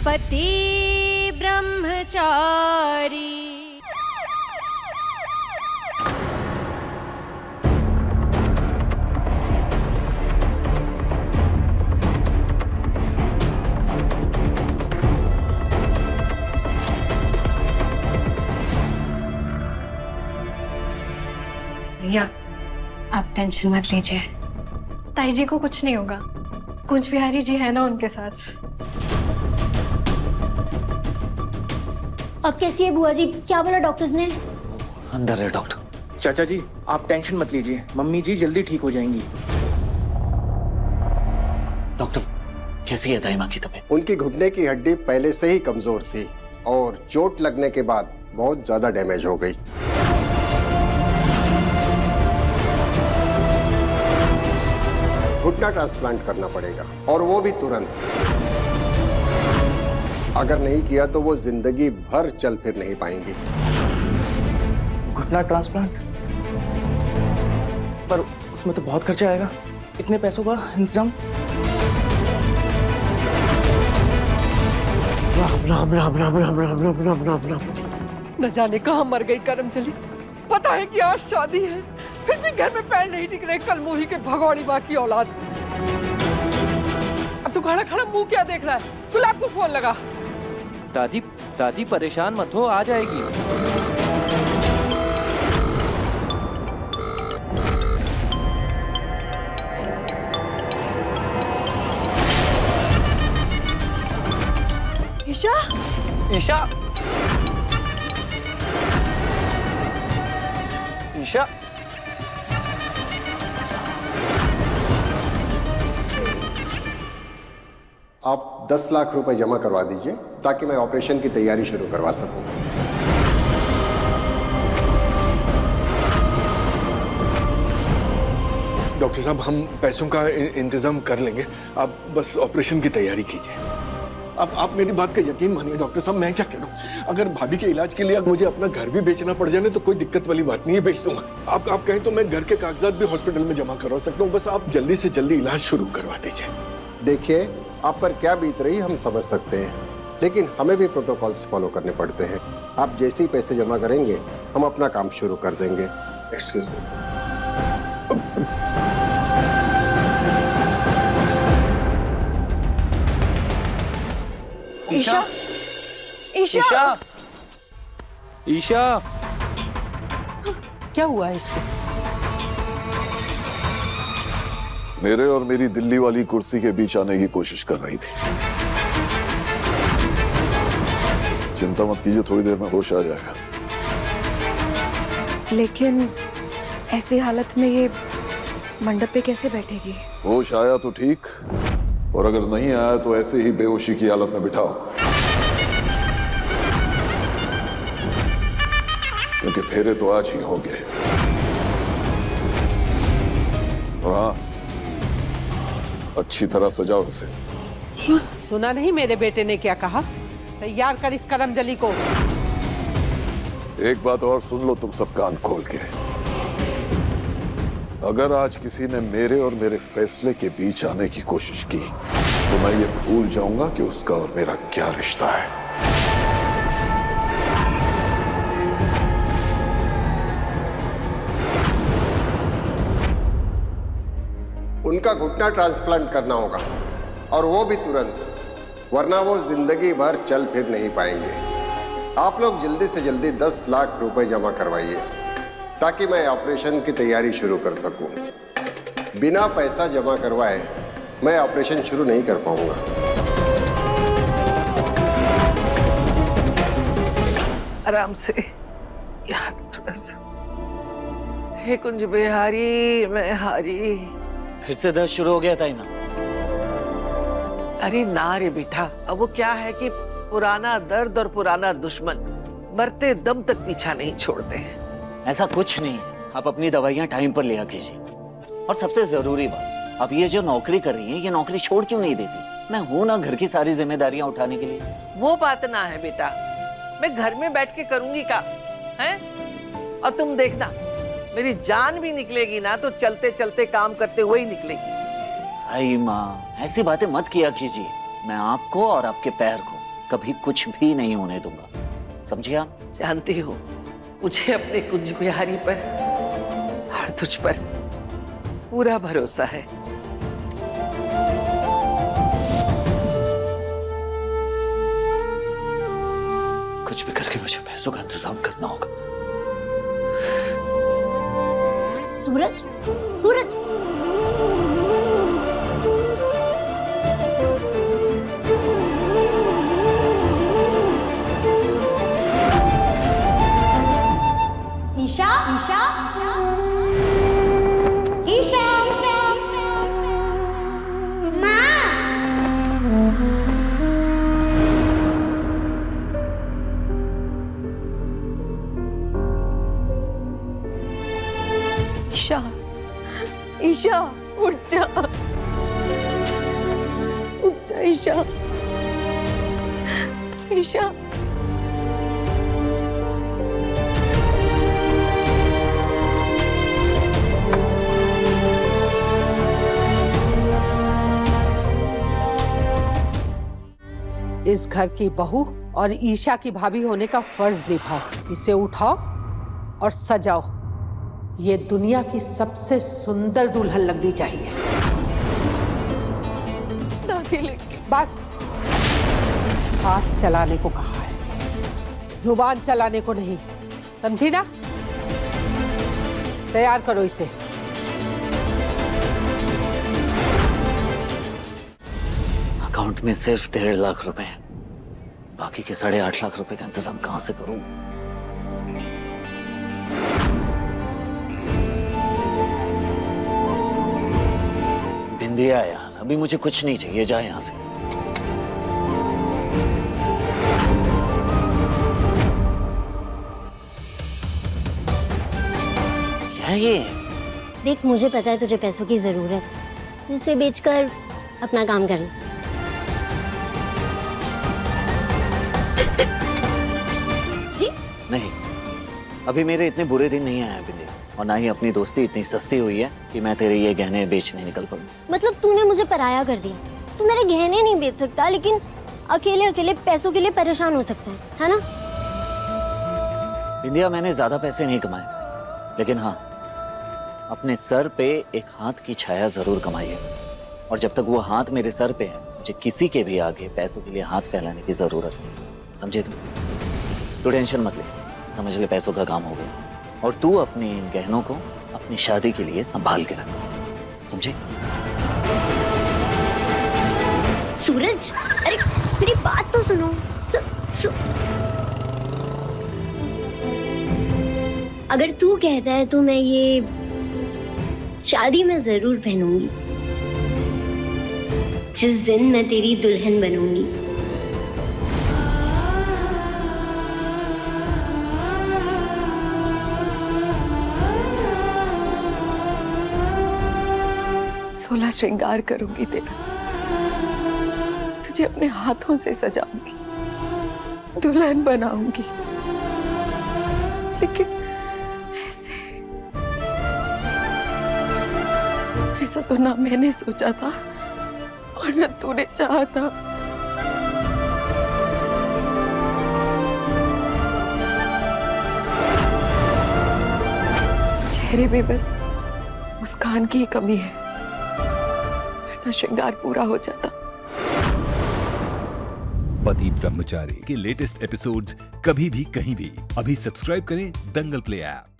पति ब्रह्मचारी। भैया आप टेंशन मत लीजिए, ताई जी को कुछ नहीं होगा। कुंज बिहारी जी है ना उनके साथ। अब कैसी है बुआ जी? क्या बोला डॉक्टर्स ने? अंदर है डॉक्टर। चाचा जी आप टेंशन मत लीजिए, मम्मी जी जल्दी ठीक हो जाएंगी। डॉक्टर कैसी है दाई माँ की तबीयत? उनकी घुटने की हड्डी पहले से ही कमजोर थी और चोट लगने के बाद बहुत ज्यादा डैमेज हो गई। घुटना ट्रांसप्लांट करना पड़ेगा और वो भी तुरंत। अगर नहीं किया तो वो जिंदगी भर चल फिर नहीं पाएंगी। घुटना ट्रांसप्लांट? पर उसमें तो बहुत खर्चा आएगा, इतने पैसों का इंतजाम? राम राम राम राम राम राम राम राम राम राम। न जाने कहाँ मर गई करमचली। पता है कि आज शादी है, फिर भी घर में पैर नहीं टिक रहे कल मुही के भगौड़ी माँ की औलाद। अब तो खड़ा खड़ा मुंह क्या देख रहा है? गुलाब को फोन लगा। दादी दादी परेशान मत हो, आ जाएगी। ईशा, ईशा, ईशा, आप 10 लाख रुपए जमा करवा दीजिए ताकि मैं ऑपरेशन की तैयारी शुरू करवा सकूं। डॉक्टर साहब हम पैसों का इंतजाम कर लेंगे, आप बस ऑपरेशन की तैयारी कीजिए। आप मेरी बात का यकीन मानिए डॉक्टर साहब, मैं क्या कह रहा हूँ, अगर भाभी के इलाज के लिए मुझे अपना घर भी बेचना पड़ जाए तो कोई दिक्कत वाली बात नहीं है, बेच दूंगा। आप कहें तो मैं घर के कागजात भी हॉस्पिटल में जमा करवा सकता हूँ, बस आप जल्दी से जल्दी इलाज शुरू करवा दीजिए। देखिए आप पर क्या बीत रही हम समझ सकते हैं, लेकिन हमें भी प्रोटोकॉल्स फॉलो करने पड़ते हैं। आप जैसे ही पैसे जमा करेंगे हम अपना काम शुरू कर देंगे। Excuse me. ईशा, ईशा, ईशा, ईशा, क्या हुआ है इसको? मेरे और मेरी दिल्ली वाली कुर्सी के बीच आने की कोशिश कर रही थी। चिंता मत कीजिए, थोड़ी देर में होश आ जाएगा। लेकिन ऐसी हालत में ये मंडप पे कैसे बैठेगी? होश आया तो ठीक, और अगर नहीं आया तो ऐसे ही बेहोशी की हालत में बिठाओ, क्योंकि फेरे तो आज ही होंगे। और हाँ, अच्छी तरह सजाओ इसे। सुना नहीं मेरे बेटे ने क्या कहा? तैयार कर इस करमजली को। एक बात और सुन लो तुम सब कान खोल के, अगर आज किसी ने मेरे और मेरे फैसले के बीच आने की कोशिश की तो मैं ये भूल जाऊंगा कि उसका और मेरा क्या रिश्ता है। उनका घुटना ट्रांसप्लांट करना होगा और वो भी तुरंत, वरना वो जिंदगी भर चल फिर नहीं पाएंगे। आप लोग जल्दी से जल्दी 10 लाख रुपए जमा करवाइए ताकि मैं ऑपरेशन की तैयारी शुरू कर सकूं। बिना पैसा जमा करवाए मैं ऑपरेशन शुरू नहीं कर पाऊंगा। आराम से यार, थोड़ा सा। हे कुंज बिहारी मैं हारी। फिर से दर्द शुरू हो गया ताई माँ? अरे ना रे बेटा, अब वो क्या है कि पुराना दर्द और पुराना दुश्मन मरते दम तक पीछा नहीं छोड़ते हैं। ऐसा कुछ नहीं, आप अपनी दवाइयाँ टाइम पर लिया कीजिए। और सबसे जरूरी बात, आप ये जो नौकरी कर रही हैं, ये नौकरी छोड़ क्यों नहीं देती? मैं हूं ना घर की सारी जिम्मेदारियां उठाने के लिए। वो बात ना है बेटा, मैं घर में बैठ के करूंगी का है? और तुम देखना, मेरी जान भी निकलेगी ना तो चलते चलते काम करते हुए ही निकलेगी। आई माँ, ऐसी बातें मत किया कीजिए। मैं आपको और आपके पैर को कभी कुछ भी नहीं होने दूंगा, समझे आप? जानती हो, मुझे अपने कुंज बिहारी पर और तुझ पर पूरा भरोसा है। कुछ भी करके मुझे पैसों का इंतजाम करना होगा। सूरज, सूरज, ईशा, ईशा, ईशा, ईशा, माँ। ईशा, ईशा, उठ जा, उठ जा ईशा, ईशा। इस घर की बहू और ईशा की भाभी होने का फर्ज निभाओ। इसे उठाओ और सजाओ। ये दुनिया की सबसे सुंदर दुल्हन लगनी चाहिए। दादी लेके बस, हाथ चलाने को कहा है, जुबान चलाने को नहीं, समझी ना? तैयार करो इसे। अकाउंट में सिर्फ 1.5 लाख रुपए हैं, बाकी के 8.5 लाख रुपए का इंतजाम कहां से करूं? बिंदिया यार, अभी मुझे कुछ नहीं चाहिए, जा यहां से। क्या है ये? देख, मुझे पता है तुझे पैसों की जरूरत है, तो इसे बेचकर अपना काम कर ले। नहीं, अभी मेरे इतने बुरे दिन नहीं आए हैं बिंदिया, और ना ही अपनी दोस्ती इतनी सस्ती हुई है कि मैं तेरे ये गहने बेचने निकल पड़ूं। मतलब तूने मुझे पराया कर दिया। तू मेरे गहने नहीं बेच सकता, लेकिन अकेले अकेले पैसों के लिए परेशान हो सकता है ना? बिंदिया, मैंने ज्यादा पैसे नहीं कमाए, लेकिन हाँ, अपने सर पे एक हाथ की छाया जरूर कमाई है। और जब तक वो हाथ मेरे सर पे है, मुझे किसी के भी आगे पैसों के लिए हाथ फैलाने की जरूरत नहीं, समझे तुम? तू टेंशन मत ले, समझ ले पैसों का काम हो गया। और तू अपने इन गहनों को अपनी शादी के लिए संभाल के रख, समझे? सूरज, अरे मेरी बात तो सुनो। अगर तू कहता है तो मैं ये शादी में जरूर पहनूंगी, जिस दिन मैं तेरी दुल्हन बनूंगी। सोलह श्रृंगार करूंगी तेरा, तुझे अपने हाथों से सजाऊंगी, दुल्हन बनाऊंगी। लेकिन ऐसा तो ना मैंने सोचा था और ना तूने चाहा था। चेहरे पे बस मुस्कान की ही कमी है, वरना श्रृंगार पूरा हो जाता। पति ब्रह्मचारी के लेटेस्ट एपिसोड्स कभी भी कहीं भी अभी सब्सक्राइब करें दंगल प्ले ऐप।